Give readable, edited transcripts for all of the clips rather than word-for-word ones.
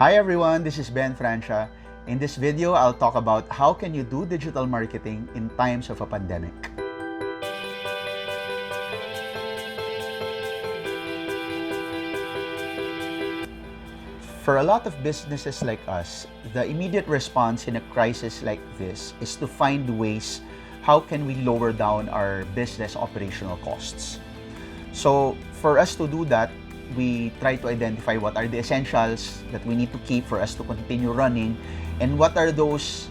Hi everyone, this is Francia. In this video, I'll talk about how can you do digital marketing in times of a pandemic. For a lot of businesses like us, the immediate response in a crisis like this is to find ways how can we lower down our business operational costs. So for us to do that, we try to identify what are the essentials that we need to keep for us to continue running and what are those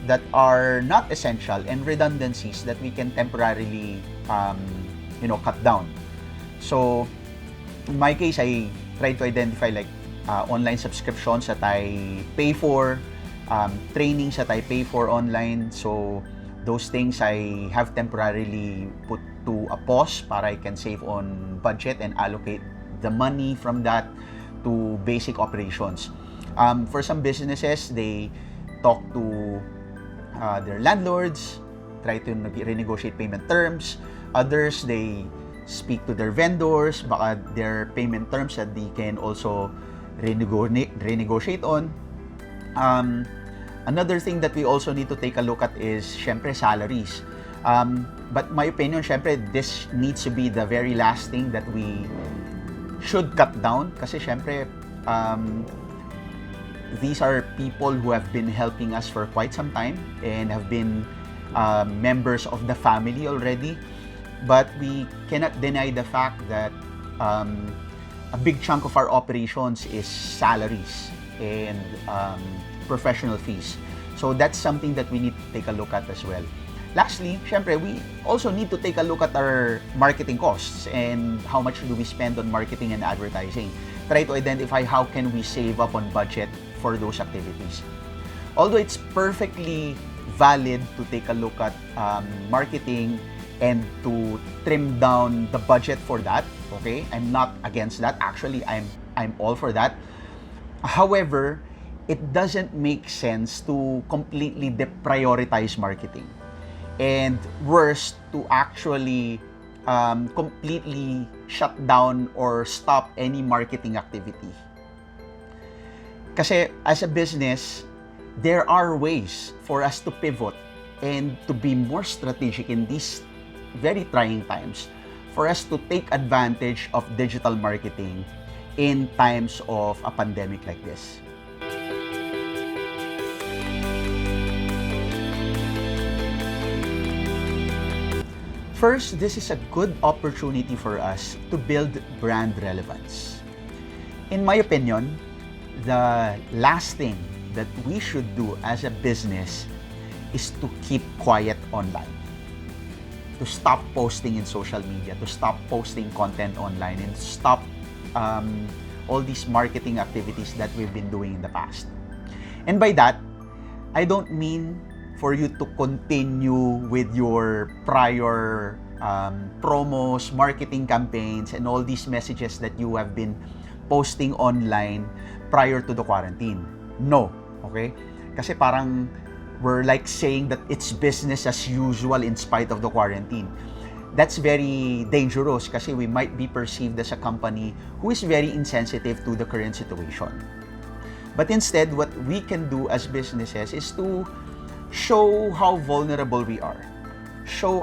that are not essential and redundancies that we can temporarily cut down. So in my case, I try to identify online subscriptions that I pay for, trainings that I pay for online. So those things I have temporarily put to a pause para I can save on budget and allocate the money from that to basic operations. For some businesses, they talk to their landlords, try to renegotiate payment terms. Others, they speak to their vendors, baka their payment terms that they can also renegotiate on. Another thing that we also need to take a look at is, syempre, salaries. But my opinion, syempre, this needs to be the very last thing that we should cut down kasi syempre these are people who have been helping us for quite some time and have been members of the family already, but we cannot deny the fact that a big chunk of our operations is salaries and professional fees. So that's something that we need to take a look at as well. Lastly, syempre, we also need to take a look at our marketing costs and how much do we spend on marketing and advertising. Try to identify how can we save up on budget for those activities. Although it's perfectly valid to take a look at marketing and to trim down the budget for that, okay? I'm not against that. Actually, I'm all for that. However, it doesn't make sense to completely deprioritize marketing. And worse, to actually completely shut down or stop any marketing activity. Kasi as a business, there are ways for us to pivot and to be more strategic in these very trying times for us to take advantage of digital marketing in times of a pandemic like this. First, this is a good opportunity for us to build brand relevance. In my opinion, the last thing that we should do as a business is to keep quiet online. To stop posting in social media, to stop posting content online, and stop all these marketing activities that we've been doing in the past. And by that, I don't mean for you to continue with your prior promos, marketing campaigns, and all these messages that you have been posting online prior to the quarantine. No, okay? Kasi parang we're like saying that it's business as usual in spite of the quarantine. That's very dangerous kasi we might be perceived as a company who is very insensitive to the current situation. But instead, what we can do as businesses is to show how vulnerable we are. Show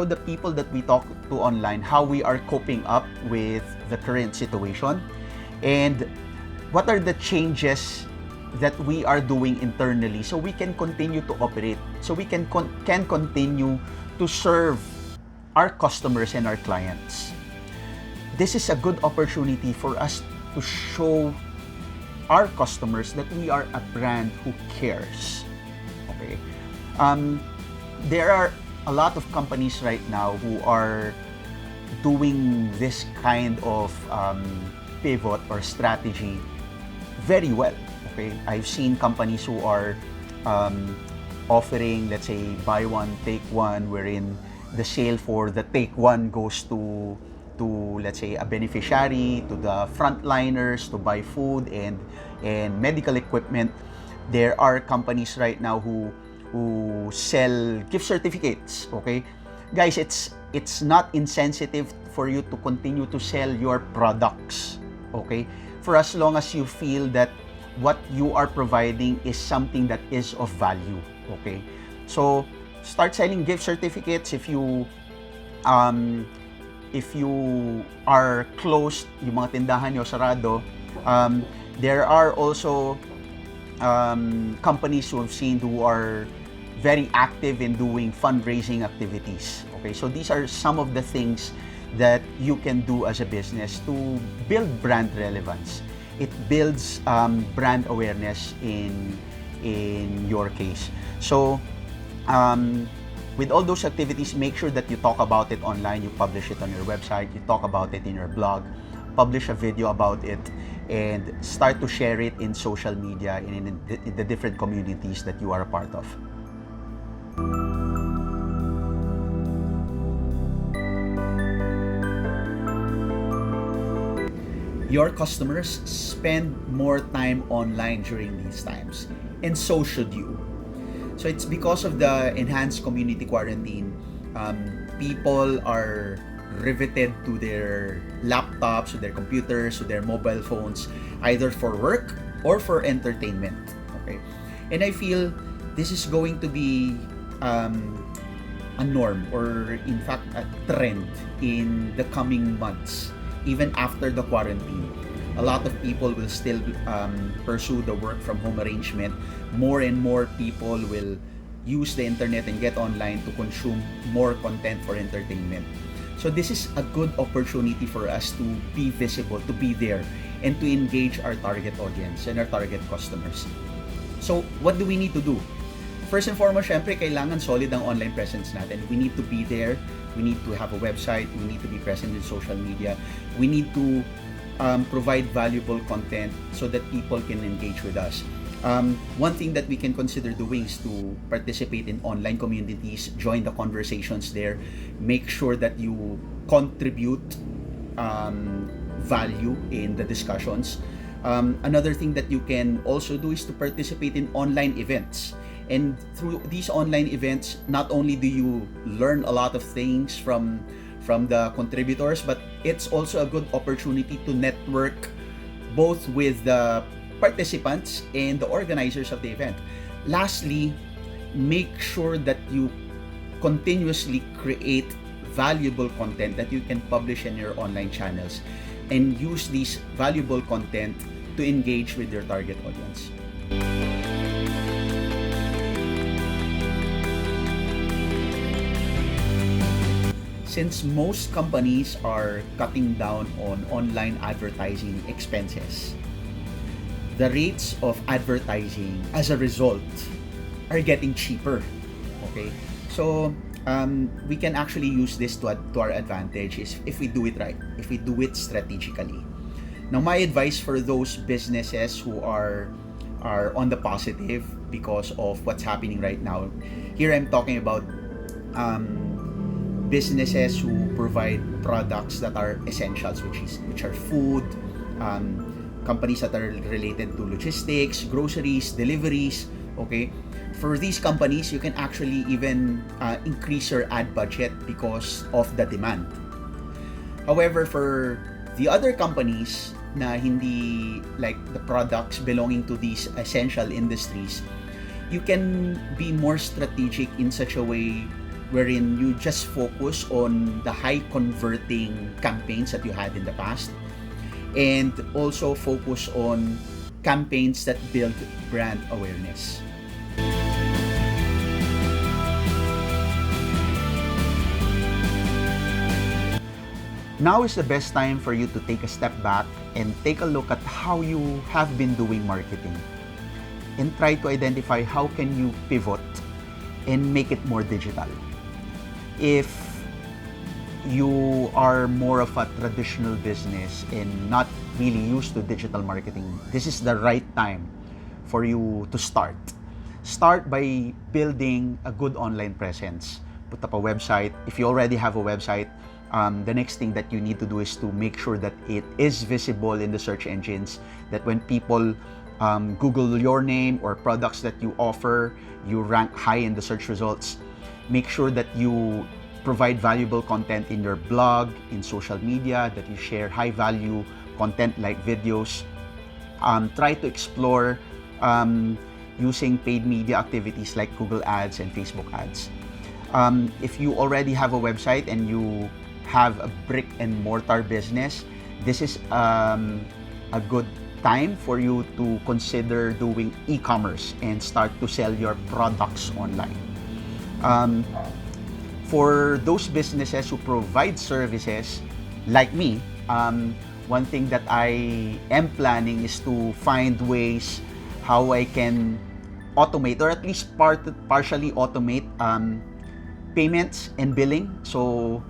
the people that we talk to online how we are coping up with the current situation and what are the changes that we are doing internally so we can continue to operate, so we can continue to serve our customers and our clients. This is a good opportunity for us to show our customers that we are a brand who cares. Okay, there are a lot of companies right now who are doing this kind of pivot or strategy very well. Okay, I've seen companies who are offering, let's say, buy one take one, wherein the sale for the take one goes to let's say a beneficiary, to the frontliners to buy food and medical equipment. There are companies right now who sell gift certificates. Okay, guys, it's not insensitive for you to continue to sell your products. Okay, for as long as you feel that what you are providing is something that is of value. Okay? So, start selling gift certificates if you are closed, yung mga tindahan nyo sarado. There are also companies who have seen who are very active in doing fundraising activities. Okay, so these are some of the things that you can do as a business to build brand relevance. It builds brand awareness in your case. So with all those activities, make sure that you talk about it online, you publish it on your website, you talk about it in your blog, publish a video about it, and start to share it in social media and in the different communities that you are a part of. Your customers spend more time online during these times, and so should you. So it's because of the enhanced community quarantine, people are riveted to their laptops, to their computers, to their mobile phones, either for work or for entertainment. Okay, and I feel this is going to be a norm, or in fact a trend in the coming months, even after the quarantine. A lot of people will still pursue the work from home arrangement. More and more people will use the internet and get online to consume more content for entertainment. So this is a good opportunity for us to be visible, to be there, and to engage our target audience and our target customers. So what do we need to do? First and foremost, syempre, kailangan solid ang online presence natin. We need to be there. We need to have a website. We need to be present in social media. We need to provide valuable content so that people can engage with us. One thing that we can consider doing is to participate in online communities, join the conversations there, make sure that you contribute value in the discussions. Another thing that you can also do is to participate in online events. And through these online events, not only do you learn a lot of things from the contributors, but it's also a good opportunity to network both with the participants and the organizers of the event. Lastly, make sure that you continuously create valuable content that you can publish in your online channels, and use these valuable content to engage with your target audience. Since most companies are cutting down on online advertising expenses, the rates of advertising as a result are getting cheaper. Okay, so we can actually use this to our advantage is if we do it right, if we do it strategically. Now, my advice for those businesses who are on the positive because of what's happening right now, here I'm talking about businesses who provide products that are essentials, which are food, companies that are related to logistics, groceries, deliveries. Okay, for these companies, you can actually even increase your ad budget because of the demand. However, for the other companies na hindi like the products belonging to these essential industries, you can be more strategic in such a way wherein you just focus on the high converting campaigns that you had in the past, and also focus on campaigns that build brand awareness. Now is the best time for you to take a step back and take a look at how you have been doing marketing, and try to identify how can you pivot and make it more digital. If you are more of a traditional business and not really used to digital marketing, this is the right time for you to start. Start by building a good online presence. Put up a website. If you already have a website, the next thing that you need to do is to make sure that it is visible in the search engines, that when people Google your name or products that you offer, you rank high in the search results. Make sure that you provide valuable content in your blog, in social media, that you share high value content like videos, try to explore using paid media activities like Google Ads and Facebook Ads. If you already have a website and you have a brick and mortar business, this is a good time for you to consider doing e-commerce and start to sell your products online. For those businesses who provide services like me, one thing that I am planning is to find ways how I can automate, or at least partially automate payments and billing. So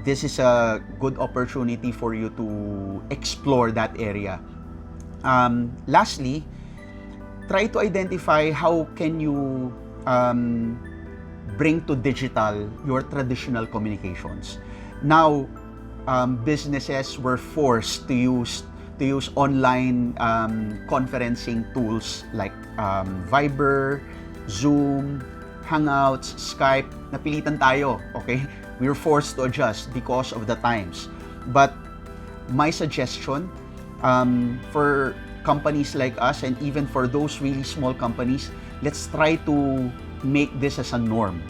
this is a good opportunity for you to explore that area. Lastly, try to identify how can you bring to digital your traditional communications. Now, businesses were forced to use online conferencing tools like Viber, Zoom, Hangouts, Skype. Napilitan tayo, okay? We were forced to adjust because of the times. But my suggestion for companies like us, and even for those really small companies, let's try to make this as a norm,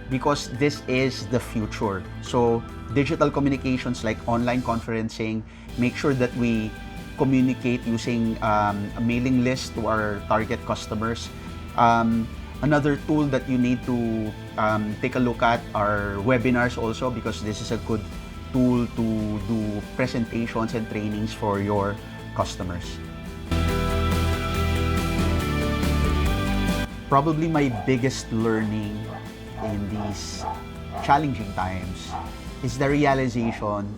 because this is the future. So digital communications like online conferencing, make sure that we communicate using a mailing list to our target customers. Another tool that you need to take a look at are webinars also, because this is a good tool to do presentations and trainings for your customers. Probably my biggest learning in these challenging times is the realization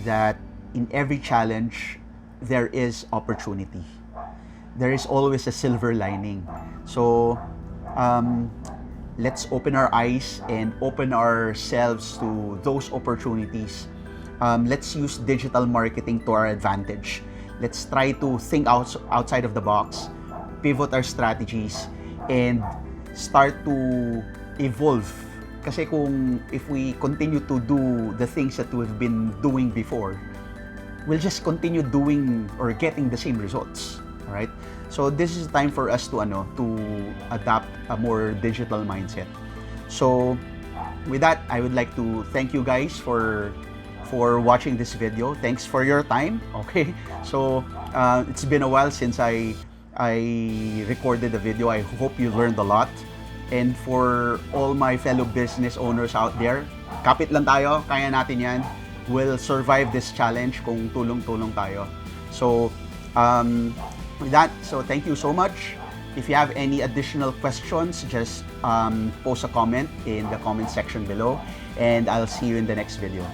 that in every challenge, there is opportunity. There is always a silver lining. So let's open our eyes and open ourselves to those opportunities. Let's use digital marketing to our advantage. Let's try to think outside of the box, pivot our strategies, and start to evolve. Kasi if we continue to do the things that we've been doing before, we'll just continue doing or getting the same results. All right? So this is time for us to adapt a more digital mindset. So with that, I would like to thank you guys for watching this video. Thanks for your time. Okay? So it's been a while since I recorded the video. I hope you learned a lot. And for all my fellow business owners out there, kapit lang tayo, kaya natin yan. We'll survive this challenge kung tulong-tulong tayo. So, with that, so thank you so much. If you have any additional questions, just post a comment in the comment section below, and I'll see you in the next video.